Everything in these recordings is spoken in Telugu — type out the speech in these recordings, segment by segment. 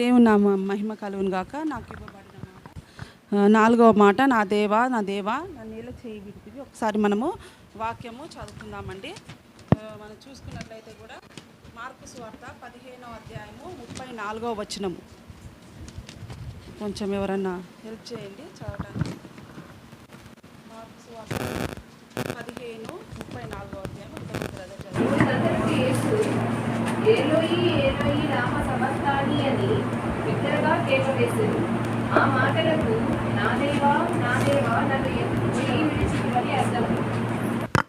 దేవుని నామ మహిమ కలుగును గాక. నాకు ఇవ్వబడిన మాట, నాలుగవ మాట, నా దేవా నా దేవా నన్ను ఎలా చేయి విడిపివి. ఒకసారి మనము వాక్యము చదువుకుందామండి. మనం చూసుకున్నట్లయితే కూడా మార్కు సువార్త 15వ అధ్యాయము 34వ వచనము. కొంచెం ఎవరన్నా హెల్ప్ చేయండి చదవటానికి. మార్కు సువార్త 15:34వ అధ్యాయం. ఏలోయి ఏలోయి రామ సమస్తాని అని బిగ్గరగా కేక వేశారు. ఆ మాటలకు నా దేవా నన్ను ఎందుకు చేయి విడిచితివని అర్థం.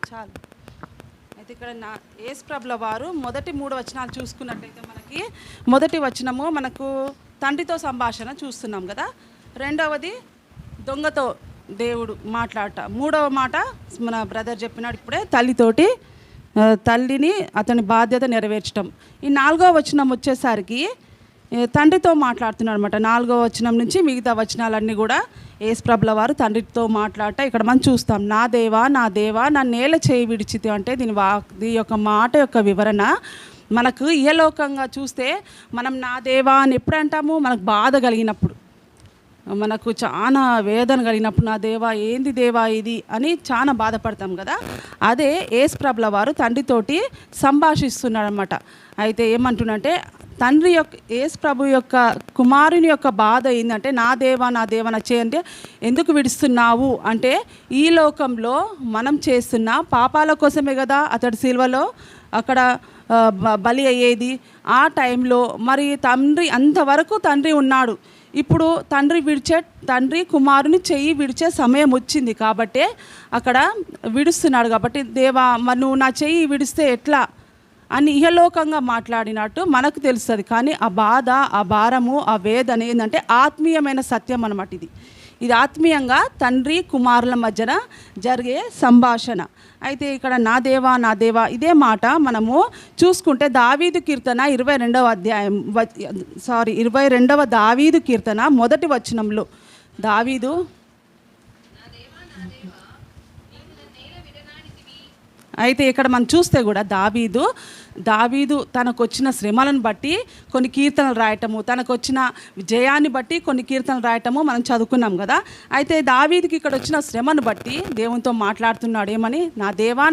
చాలు. అయితే ఇక్కడ యేసు ప్రభుల వారు మొదటి 3 వచనాలు చూసుకున్నట్లయితే మనకి మొదటి వచనము మనకు తండ్రితో సంభాషణ చూస్తున్నాం కదా. రెండవది దొంగతో దేవుడు మాట్లాడట. మూడవ మాట మన బ్రదర్ చెప్పినాడు ఇప్పుడే, తల్లిని అతని బాధ్యత నెరవేర్చడం. ఈ 4వ వచనం వచ్చేసరికి తండ్రితో మాట్లాడుతున్నాడు అనమాట. 4వ వచనం నుంచి మిగతా వచనాలన్నీ కూడా యేసు ప్రభుల వారు తండ్రితో మాట్లాడట ఇక్కడ మనం చూస్తాం. నా దేవా నన్ను నేల చేయి విడిచితే అంటే దీని యొక్క మాట యొక్క వివరణ మనకు ఇహలోకంగా చూస్తే మనం నా దేవా అని ఎప్పుడు అంటాము? మనకు బాధ కలిగినప్పుడు, మనకు చాలా వేదన కలిగినప్పుడు నా దేవా ఏంది దేవా ఇది అని చాలా బాధపడతాం కదా. అదే యేసు ప్రభుల వారు తండ్రితోటి సంభాషిస్తున్నాడు అనమాట. అయితే ఏమంటున్నంటే తండ్రి యొక్క యేసు ప్రభు యొక్క కుమారుని యొక్క బాధ ఏంటంటే నా దేవా నా చేయంటే ఎందుకు విడుస్తున్నావు అంటే ఈ లోకంలో మనం చేస్తున్న పాపాల కోసమే కదా అతడు సిలువలో అక్కడ బలి అయ్యేది. ఆ టైంలో మరి తండ్రి అంతవరకు తండ్రి ఉన్నాడు. ఇప్పుడు తండ్రి కుమారుని చెయ్యి విడిచే సమయం వచ్చింది కాబట్టి అక్కడ విడుస్తున్నాడు. కాబట్టి దేవా మరి నువ్వు నా చెయ్యి విడిస్తే ఎట్లా అని ఇహలోకంగా మాట్లాడినట్టు మనకు తెలుస్తుంది. కానీ ఆ బాధ, ఆ భారము, ఆ వేదన ఏంటంటే ఆత్మీయమైన సత్యం అన్నమాట. ఇది ఆత్మీయంగా తండ్రి కుమారుల మధ్యన జరిగే సంభాషణ. అయితే ఇక్కడ నా దేవా ఇదే మాట మనము చూసుకుంటే దావీదు కీర్తన 22వ దావీదు కీర్తన మొదటి వచనంలో దావీదు అయితే ఇక్కడ మనం చూస్తే కూడా దావీదు తనకు వచ్చిన శ్రమలను బట్టి కొన్ని కీర్తనలు రాయటము, తనకు వచ్చిన జయాన్ని బట్టి కొన్ని కీర్తనలు రాయటము మనం చదువుకున్నాం కదా. అయితే దావీదుకి ఇక్కడ వచ్చిన శ్రమను బట్టి దేవునితో మాట్లాడుతున్నాడు. ఏమని? నా దేవా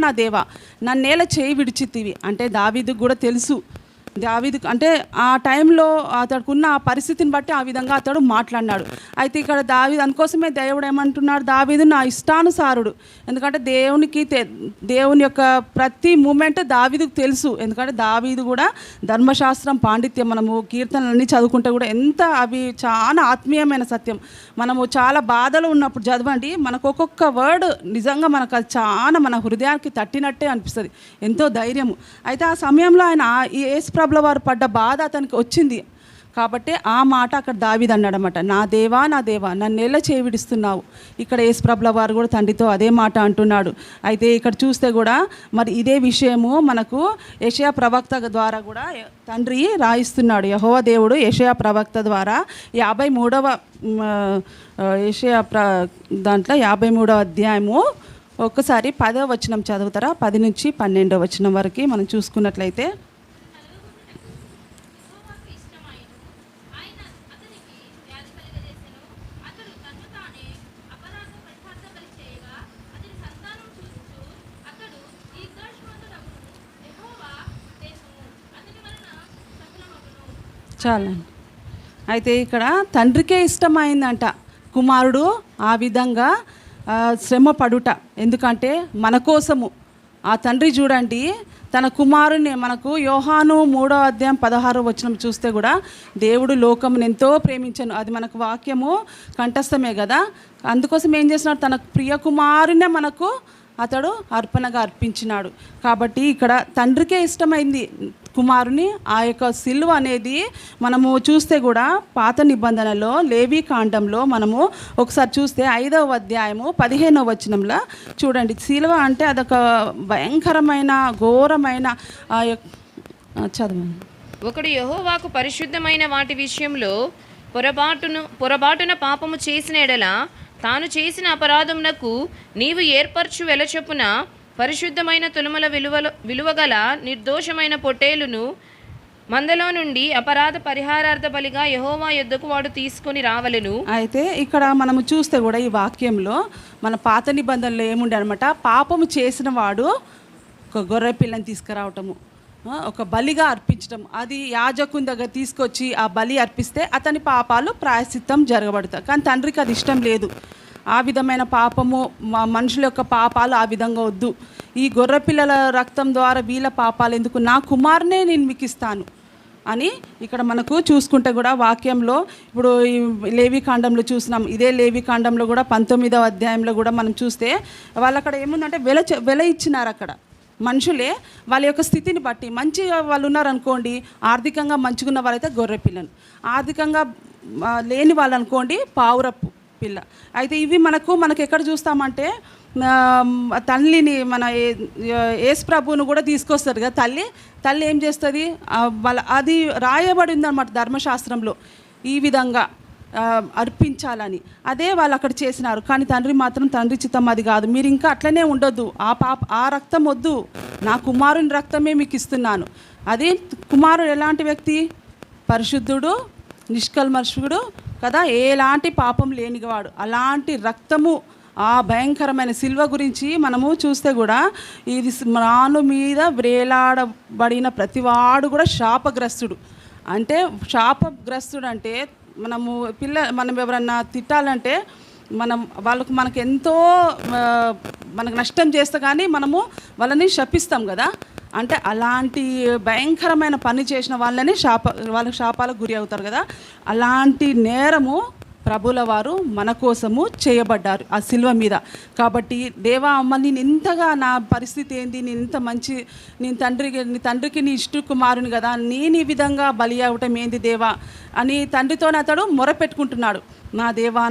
నన్ను నేల చేయి విడిచితివి అంటే దావీదుకు కూడా తెలుసు. దావీదు అంటే ఆ టైంలో అతడుకున్న ఆ పరిస్థితిని బట్టి ఆ విధంగా అతడు మాట్లాడినాడు. అయితే ఇక్కడ దావీదు అందుకోసమే దేవుడు ఏమంటున్నాడు, దావీదు నా ఇష్టానుసారుడు. ఎందుకంటే దేవుని యొక్క ప్రతి మూమెంట్ దావీదుకు తెలుసు. ఎందుకంటే దావీదు కూడా ధర్మశాస్త్రం పాండిత్యం, మనము కీర్తనలన్నీ చదువుకుంటే కూడా ఎంత అవి చాలా ఆత్మీయమైన సత్యం. మనము చాలా బాధలు ఉన్నప్పుడు చదవండి, మనకు ఒక్కొక్క వర్డ్ నిజంగా మనకు అది చాలా మన హృదయానికి తట్టినట్టే అనిపిస్తుంది, ఎంతో ధైర్యము. అయితే ఆ సమయంలో ఆయన ఈ యేసు ప్రభుల వారు పడ్డ బాధ అతనికి వచ్చింది కాబట్టి ఆ మాట అక్కడ దావీదు అన్నాడన్నమాట. నా దేవా నన్ను ఎలా చేయి విడుస్తున్నావు. ఇక్కడ యేసు ప్రభుల వారు కూడా తండ్రితో అదే మాట అంటున్నాడు. అయితే ఇక్కడ చూస్తే కూడా మరి ఇదే విషయము మనకు యెషయా ప్రవక్త ద్వారా కూడా తండ్రి రాయిస్తున్నాడు. యెహోవా దేవుడు యెషయా ప్రవక్త ద్వారా 53వ యెషయా దాంట్లో 53వ అధ్యాయము ఒక్కసారి 10వ వచనం చదువుతారా? 10 నుంచి 12వ వచనం వరకు మనం చూసుకున్నట్లయితే చాలండి. అయితే ఇక్కడ తండ్రికే ఇష్టమైందంట కుమారుడు ఆ విధంగా శ్రమ పడుట. ఎందుకంటే మన కోసము ఆ తండ్రి చూడండి తన కుమారుని మనకు యోహాను 3వ అధ్యాయం 16వ వచనం చూస్తే కూడా దేవుడు లోకమును ఎంతో ప్రేమించను, అది మనకు వాక్యము కంఠస్థమే కదా. అందుకోసం ఏం చేస్తున్నాడు, తన ప్రియ కుమారునే మనకు అతడు అర్పణగా అర్పించినాడు. కాబట్టి ఇక్కడ తండ్రికే ఇష్టమైంది కుమారుని ఆ యొక్క సిలువ అనేది మనము చూస్తే కూడా పాత నిబంధనలో లేవీ కాండంలో మనము ఒకసారి చూస్తే 5వ అధ్యాయము 15వ వచనంలో చూడండి. సిలువ అంటే అదొక భయంకరమైన ఘోరమైన చదవండి. ఒకడు యెహోవాకు పరిశుద్ధమైన వాటి విషయంలో పొరబాటున పాపము చేసిన ఎడల తాను చేసిన అపరాధమునకు నీవు ఏర్పరచు వెలచొప్పున పరిశుద్ధమైన తులముల విలువగల నిర్దోషమైన పొట్టేలును మందలో నుండి అపరాధ పరిహారార్థ బలిగా యెహోవా యొద్దకు వాడు తీసుకొని రావలెను. అయితే ఇక్కడ మనము చూస్తే కూడా ఈ వాక్యంలో మన పాత నిబంధనలో ఏముండే అనమాట, పాపము చేసిన వాడు ఒక గొర్రె పిల్లని తీసుకురావటము, ఒక బలిగా అర్పించటం, అది యాజకుని దగ్గర తీసుకొచ్చి ఆ బలి అర్పిస్తే అతని పాపాలు ప్రాయశ్చిత్తం జరగబడతాయి. కానీ తండ్రికి అది ఇష్టం లేదు. ఆ విధమైన పాపము మనుషుల యొక్క పాపాలు ఆ విధంగా వద్దు, ఈ గొర్రె పిల్లల రక్తం ద్వారా వీళ్ళ పాపాలు ఎందుకు, నా కుమారునే నేను మీకు ఇస్తాను అని ఇక్కడ మనకు చూసుకుంటే కూడా వాక్యంలో ఇప్పుడు ఈ లేవికాండంలో చూసినాం. ఇదే లేవికాండంలో కూడా 19వ అధ్యాయంలో కూడా మనం చూస్తే వాళ్ళు అక్కడ ఏముందంటే వెల ఇచ్చినారు. అక్కడ మనుషులే వాళ్ళ యొక్క స్థితిని బట్టి మంచిగా వాళ్ళు ఉన్నారనుకోండి, ఆర్థికంగా మంచిగా ఉన్న వాళ్ళైతే గొర్రె పిల్లను, ఆర్థికంగా లేని వాళ్ళు అనుకోండి పావురపు పిల్ల. అయితే ఇవి మనకు ఎక్కడ చూస్తామంటే తల్లిని మన యేసు ప్రభువును కూడా తీసుకొస్తారు కదా, తల్లి ఏం చేస్తుంది, అది రాయబడి ఉందన్నమాట ధర్మశాస్త్రంలో ఈ విధంగా అర్పించాలని. అదే వాళ్ళు అక్కడ చేసినారు. కానీ తండ్రి మాత్రం తండ్రి చిత్తం అది కాదు, మీరు ఇంకా అట్లనే ఉండొద్దు, ఆ రక్తం వద్దు, నా కుమారుని రక్తమే మీకు ఇస్తున్నాను. అది కుమారుడు ఎలాంటి వ్యక్తి, పరిశుద్ధుడు, నిష్కల్మషుడు కదా, ఎలాంటి పాపం లేనివాడు. అలాంటి రక్తము, ఆ భయంకరమైన సిల్వ గురించి మనము చూస్తే కూడా ఇది రాను మీద వ్రేలాడబడిన ప్రతివాడు కూడా శాపగ్రస్తుడు. అంటే శాపగ్రస్తుడు అంటే మనం ఎవరన్నా తిట్టాలంటే మనకు ఎంతో మనకు నష్టం చేస్తే కానీ మనము వాళ్ళని శపిస్తాం కదా. అంటే అలాంటి భయంకరమైన పని చేసిన వాళ్ళకి శాపాలకు గురి అవుతారు కదా. అలాంటి నేరము ప్రభుల వారు మన కోసము చేయబడ్డారు ఆ సిల్వ మీద. కాబట్టి దేవా అమ్మ, నేను ఇంతగా నా పరిస్థితి ఏంది, నేను ఇంత మంచి నీ తండ్రికి నీ ఇష్ట కుమారుని కదా, నేను ఈ విధంగా బలి అవ్వటం ఏంది దేవా అని తండ్రితో అతడు మొరపెట్టుకుంటున్నాడు. నా దేవా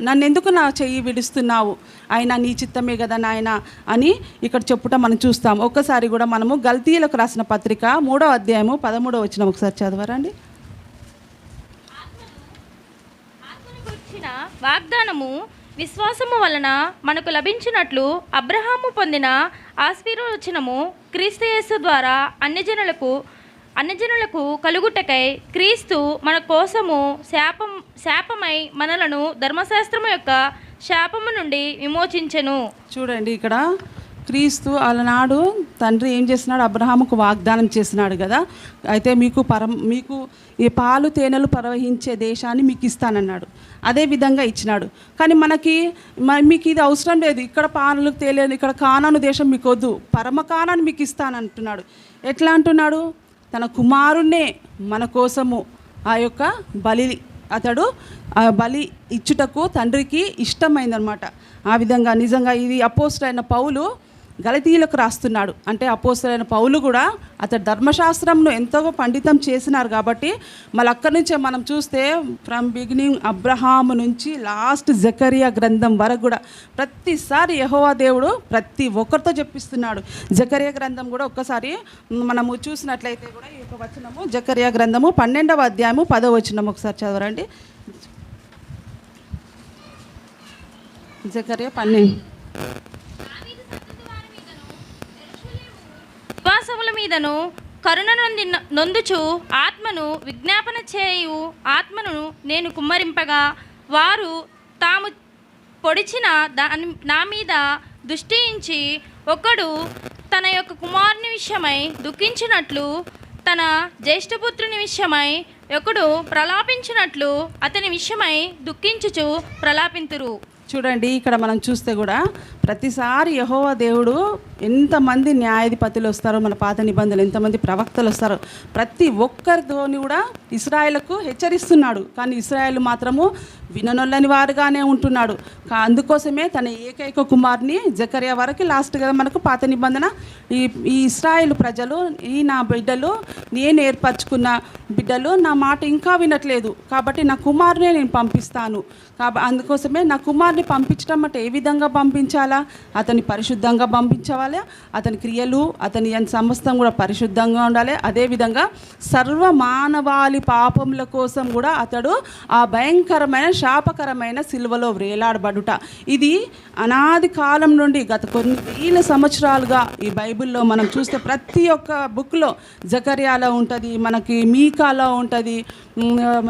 నన్ను ఎందుకు నా చెయ్యి విడుస్తున్నావు, అయినా నీ చిత్తమే కదా నాయన అని ఇక్కడ చెప్పుట మనం చూస్తాం. ఒక్కసారి కూడా మనము గల్తీలకు రాసిన పత్రిక 3వ అధ్యాయము 13వ వచనం ఒకసారి చదవరండి. వాగ్దానము విశ్వాసము వలన మనకు లభించినట్లు అబ్రహాము పొందిన ఆశీర్వచనము క్రీస్తు యేసు ద్వారా అన్యజనులకు కలుగుటకై క్రీస్తు మన కోసము శాపమై మనలను ధర్మశాస్త్రము యొక్క శాపము నుండి విమోచించెను. చూడండి, ఇక్కడ క్రీస్తు అలనాడు తండ్రి ఏం చేసినాడు, అబ్రహాముకు వాగ్దానం చేసినాడు కదా, అయితే మీకు ఈ పాలు తేనెలు ప్రవహించే దేశాన్ని మీకు ఇస్తానన్నాడు. అదే విధంగా ఇచ్చినాడు. కానీ మీకు ఇది అవసరం లేదు, ఇక్కడ పాలు తేలేదు, ఇక్కడ కానాను దేశం మీకు వద్దు, పరమ కానాన్ని మీకు ఇస్తానంటున్నాడు. ఎట్లా అంటున్నాడు, తన కుమారుణ్ణే మన కోసము ఆ యొక్క అతడు బలి ఇచ్చుటకు తండ్రికి ఇష్టమైందనమాట. ఆ విధంగా నిజంగా ఇది అపోస్తలుడైన పౌలు గలతీయులకు రాస్తున్నాడు. అంటే అపోస్తలుడైన పౌలు కూడా అతడు ధర్మశాస్త్రంను ఎంతో పండితం చేసినారు కాబట్టి మళ్ళీ అక్కడి నుంచే మనం చూస్తే ఫ్రమ్ బిగినింగ్ అబ్రహాము నుంచి లాస్ట్ జకరియా గ్రంథం వరకు కూడా ప్రతిసారి యెహోవా దేవుడు ప్రతి ఒక్కరితో చెప్పిస్తున్నాడు. జకరియా గ్రంథం కూడా ఒక్కసారి మనము చూసినట్లయితే కూడా ఈ యొక్క వచనము జకరియా గ్రంథము 12వ అధ్యాయము 10వ వచనం ఒకసారి చదవరండి. జకరియా 12. విశ్వాసముల మీదను కరుణ నొందుచు ఆత్మను విజ్ఞాపన చేయు ఆత్మను నేను కుమ్మరింపగా వారు తాము పొడిచిన నా మీద దృష్టించి ఒకడు తన యొక్క కుమారుని విషయమై దుఃఖించినట్లు తన జ్యేష్ఠపుత్రుని విషయమై ఒకడు ప్రలాపించినట్లు అతని విషయమై దుఃఖించుచు ప్రలాపింతురు. చూడండి, ఇక్కడ మనం చూస్తే కూడా ప్రతిసారి యెహోవా దేవుడు ఎంతమంది న్యాయాధిపతులు వస్తారో, మన పాత నిబంధనలు ఎంతమంది ప్రవక్తలు వస్తారో ప్రతి ఒక్కరితోని కూడా ఇశ్రాయేలుకు హెచ్చరిస్తున్నాడు. కానీ ఇశ్రాయేలు మాత్రము విననొల్లని వారుగానే ఉంటున్నాడు. అందుకోసమే తన ఏకైక కుమారుని జకరియా వరకు లాస్ట్గా మనకు పాత నిబంధన ఈ ఇశ్రాయేలు ప్రజలు, నా బిడ్డలు, నేను ఏర్పరచుకున్న బిడ్డలు నా మాట ఇంకా వినట్లేదు కాబట్టి నా కుమారునే నేను పంపిస్తాను. అందుకోసమే నా కుమారుని పంపించడం అంటే ఏ విధంగా పంపించాలా, అతన్ని పరిశుద్ధంగా పంపించవాలి, అతని క్రియలు అతని సమస్తం కూడా పరిశుద్ధంగా ఉండాలి. అదేవిధంగా సర్వ మానవాళి పాపముల కోసం కూడా అతడు ఆ భయంకరమైన శాపకరమైన సిలువలో వేలాడబడుట. ఇది అనాది కాలం నుండి గత కొన్ని వేల సంవత్సరాలుగా ఈ బైబిల్లో మనం చూస్తే ప్రతి ఒక్క బుక్లో జకర్యాలో ఉంటుంది, మనకి మీకాలో ఉంటుంది,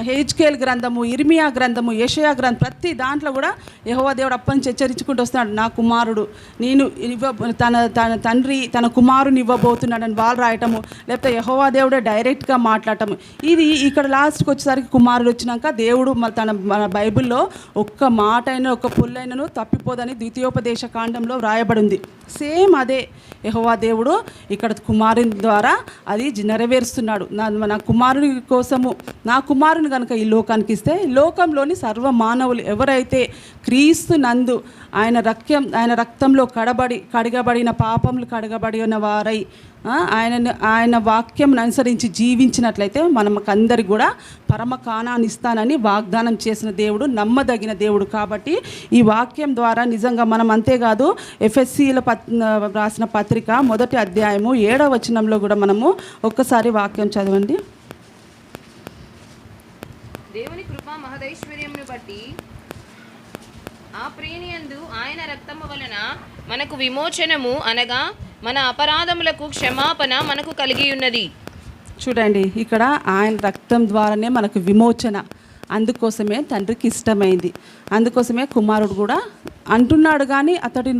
హెజ్కేల్ గ్రంథము, ఇర్మియా గ్రంథము, యెషయా గ్రంథం, ప్రతి దాంట్లో కూడా యెహోవా దేవుడు అప్పటి నుంచి హెచ్చరించుకుంటూ వస్తున్నాడు, నా కుమారుడు నేను తన తండ్రి తన కుమారుని ఇవ్వబోతున్నాడని వాళ్ళు రాయటము, లేకపోతే యెహోవా దేవుడే డైరెక్ట్గా మాట్లాడటము. ఇది ఇక్కడ లాస్ట్కి వచ్చేసరికి కుమారుడు వచ్చినాక దేవుడు మన బైబిల్లో ఒక్క మాట అయినా ఒక్క పుల్లైనను తప్పిపోదని ద్వితీయోపదేశ కాండంలో వ్రాయబడింది. సేమ్ అదే యెహోవా దేవుడు ఇక్కడ కుమారుని ద్వారా అది నెరవేరుస్తున్నాడు. నా కుమారుని కోసము నా కుమారుని కనుక ఈ లోకానికి ఇస్తే లోకంలోని సర్వ మానవులు ఎవరైతే క్రీస్తు నందు ఆయన రక్తంలో కడగబడిన పాపములు కడగబడిన వారై ఆయన వాక్యం అనుసరించి జీవించినట్లయితే మనకందరికి కూడా పరమ కానాన్ని ఇస్తానని వాగ్దానం చేసిన దేవుడు నమ్మదగిన దేవుడు. కాబట్టి ఈ వాక్యం ద్వారా నిజంగా మనం అంతేకాదు ఎఫ్ఎస్సీల రాసిన పత్రిక 1వ అధ్యాయము 7వ వచనంలో కూడా మనము ఒక్కసారి వాక్యం చదవండి. దేవుని కృపా మహదైశ్వర్యమును బట్టి ఆ ప్రియనియందు ఆయన రక్తము వలన మనకు విమోచనము అనగా మన అపరాధములకు క్షమాపణ మనకు కలిగి ఉన్నది. చూడండి, ఇక్కడ ఆయన రక్తం ద్వారానే మనకు విమోచన. అందుకోసమే తండ్రికి ఇష్టమైంది, అందుకోసమే కుమారుడు కూడా అంటున్నాడు. కానీ అతడి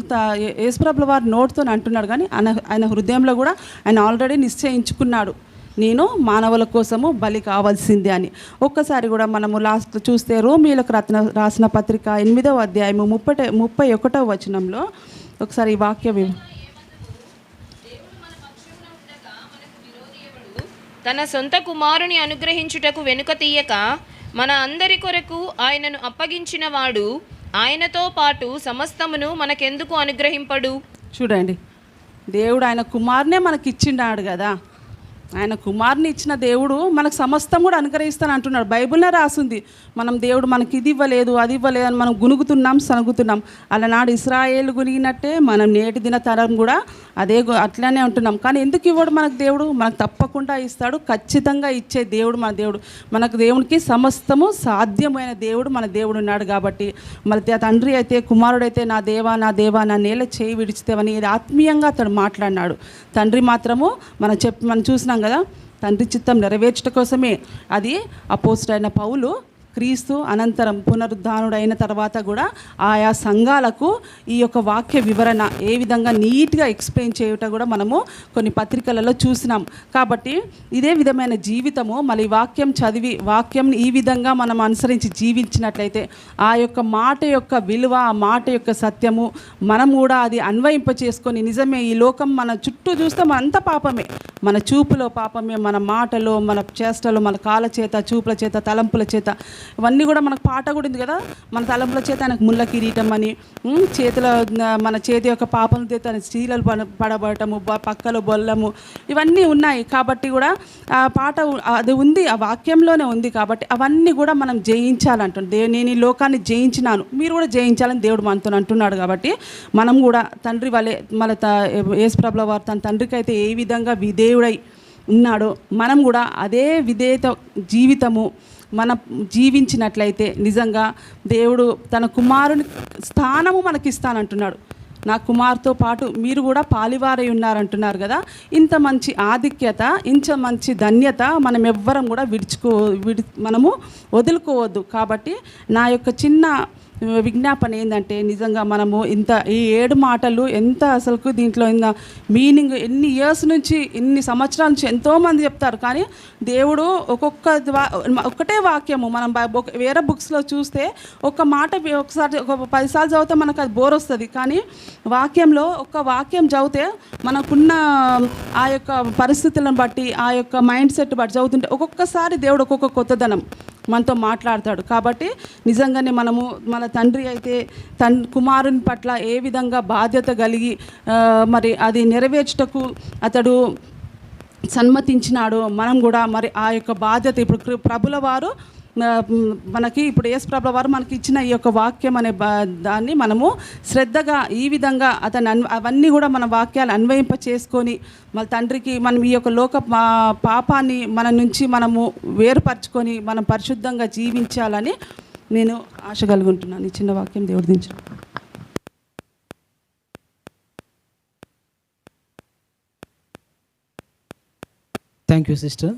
యేసుప్రభుల వారి నోటితో అంటున్నాడు, కానీ ఆయన హృదయంలో కూడా ఆయన ఆల్రెడీ నిశ్చయించుకున్నాడు, నేను మానవుల కోసము బలి కావాల్సిందే అని. ఒక్కసారి కూడా మనము లాస్ట్ చూస్తే రోమీయులకు రాసిన పత్రిక 8వ అధ్యాయము 31వ వచనంలో ఒకసారి ఈ వాక్యం తన సొంత కుమారుని అనుగ్రహించుటకు వెనుక తీయక మన అందరి కొరకు ఆయనను అప్పగించిన వాడు ఆయనతో పాటు సమస్తమును మనకెందుకు అనుగ్రహింపడు? చూడండి, దేవుడు ఆయన కుమారునే మనకి ఇచ్చిండాడు కదా. ఆయన కుమారుని ఇచ్చిన దేవుడు మనకు సమస్తం కూడా అనుగ్రహిస్తాను అంటున్నాడు. బైబిల్నే రాసింది, మనం దేవుడు మనకి ఇది ఇవ్వలేదు అది ఇవ్వలేదు అని మనం గునుగుతున్నాం సనుగుతున్నాం. అలనాడు ఇశ్రాయేలు గునిగినట్టే మనం నేటి దిన తరం కూడా అట్లనే ఉంటున్నాం. కానీ ఎందుకు ఇవ్వడు మనకు దేవుడు? మనకు తప్పకుండా ఇస్తాడు, ఖచ్చితంగా ఇచ్చే దేవుడు మన దేవుడు. మనకు దేవునికి సమస్తము సాధ్యమైన దేవుడు మన దేవుడు ఉన్నాడు. కాబట్టి మన తండ్రి అయితే కుమారుడైతే నా దేవా నా నేల చేయి విడిచితేవని ఆత్మీయంగా అతడు మాట్లాడినాడు. తండ్రి మాత్రము మనం చూసినాం కదా, తండ్రి చిత్తం నెరవేర్చడం కోసమే అది అపోస్తలుడైన పౌలు క్రీస్తు అనంతరం పునరుద్ధానుడైన తర్వాత కూడా ఆయా సంఘాలకు ఈ యొక్క వాక్య వివరణ ఏ విధంగా నీట్గా ఎక్స్ప్లెయిన్ చేయటం కూడా మనము కొన్ని పత్రికలలో చూసినాం. కాబట్టి ఇదే విధమైన జీవితము మళ్ళీ వాక్యం చదివి వాక్యం ఈ విధంగా మనం అనుసరించి జీవించినట్లయితే ఆ యొక్క మాట యొక్క విలువ, ఆ మాట యొక్క సత్యము మనం కూడా అది అన్వయింప చేసుకొని నిజమే ఈ లోకం మన చుట్టూ చూస్తే మనంతా పాపమే, మన చూపులో పాపమే, మన మాటలో, మన చేష్టలో, మన కాళ్ళ చేత, చూపుల చేత, తలంపుల చేత, ఇవన్నీ కూడా మనకు పాట కూడా ఉంది కదా, మన తలంపుల చేత ఆయనకు ముళ్ళ కిరీటం అని, చేతిలో మన చేతి యొక్క పాపం చేత చీలలు పడబడటము, పక్కలో బొల్లము, ఇవన్నీ ఉన్నాయి. కాబట్టి కూడా ఆ పాట అది ఉంది, ఆ వాక్యంలోనే ఉంది. కాబట్టి అవన్నీ కూడా మనం జయించాలంటుంది. నేను ఈ లోకాన్ని జయించినాను, మీరు కూడా జయించాలని దేవుడు మనతో అంటున్నాడు. కాబట్టి మనం కూడా తండ్రి వలె మన యేసుప్రభుల వారు తన తండ్రికి అయితే ఏ విధంగా విధేయుడై ఉన్నాడో మనం కూడా అదే విధేయత జీవితము మనం జీవించినట్లయితే నిజంగా దేవుడు తన కుమారుని స్థానము మనకిస్తానంటున్నాడు. నా కుమారుతో పాటు మీరు కూడా పాలివారై ఉన్నారంటున్నారు కదా. ఇంత మంచి ఆధిక్యత, ఇంత మంచి ధన్యత మనం ఎవ్వరం కూడా మనము వదులుకోవద్దు. కాబట్టి నా యొక్క చిన్న విజ్ఞాపన ఏంటంటే నిజంగా మనము ఈ 7 మాటలు ఎంత అసలుకు దీంట్లో మీనింగ్ ఎన్ని ఇయర్స్ నుంచి ఎన్ని సంవత్సరాల నుంచి ఎంతోమంది చెప్తారు. కానీ దేవుడు ఒక్కటే వాక్యము మనం వేరే బుక్స్లో చూస్తే ఒక మాట ఒకసారి 10 సార్లు చదివితే మనకు అది బోర్ వస్తుంది. కానీ వాక్యంలో ఒక వాక్యం చదివితే మనకున్న ఆ యొక్క పరిస్థితులను బట్టి, ఆ యొక్క మైండ్ సెట్ బట్టి చదువుతుంటే ఒక్కొక్కసారి దేవుడు ఒక్కొక్క కొత్తదనం మనతో మాట్లాడతాడు. కాబట్టి నిజంగానే మనము మన తండ్రి అయితే కుమారుని పట్ల ఏ విధంగా బాధ్యత కలిగి మరి అది నెరవేర్చుటకు అతడు సన్మతించినాడో మనం కూడా మరి ఆ యొక్క బాధ్యత ఇప్పుడు ప్రభుల వారు మనకి ఇప్పుడు యేసు ప్రభుల వారు మనకి ఇచ్చిన ఈ యొక్క వాక్యం అనే దాన్ని మనము శ్రద్ధగా ఈ విధంగా అవన్నీ కూడా మన వాక్యాలు అన్వయింప చేసుకొని మన తండ్రికి మనం ఈ యొక్క లోక పాపాన్ని మన నుంచి మనము వేరుపరచుకొని మనం పరిశుద్ధంగా జీవించాలని నేను ఆశ కలిగి ఉంటున్నాను. ఈ చిన్న వాక్యం దేవుడు దించు. Thank you sister.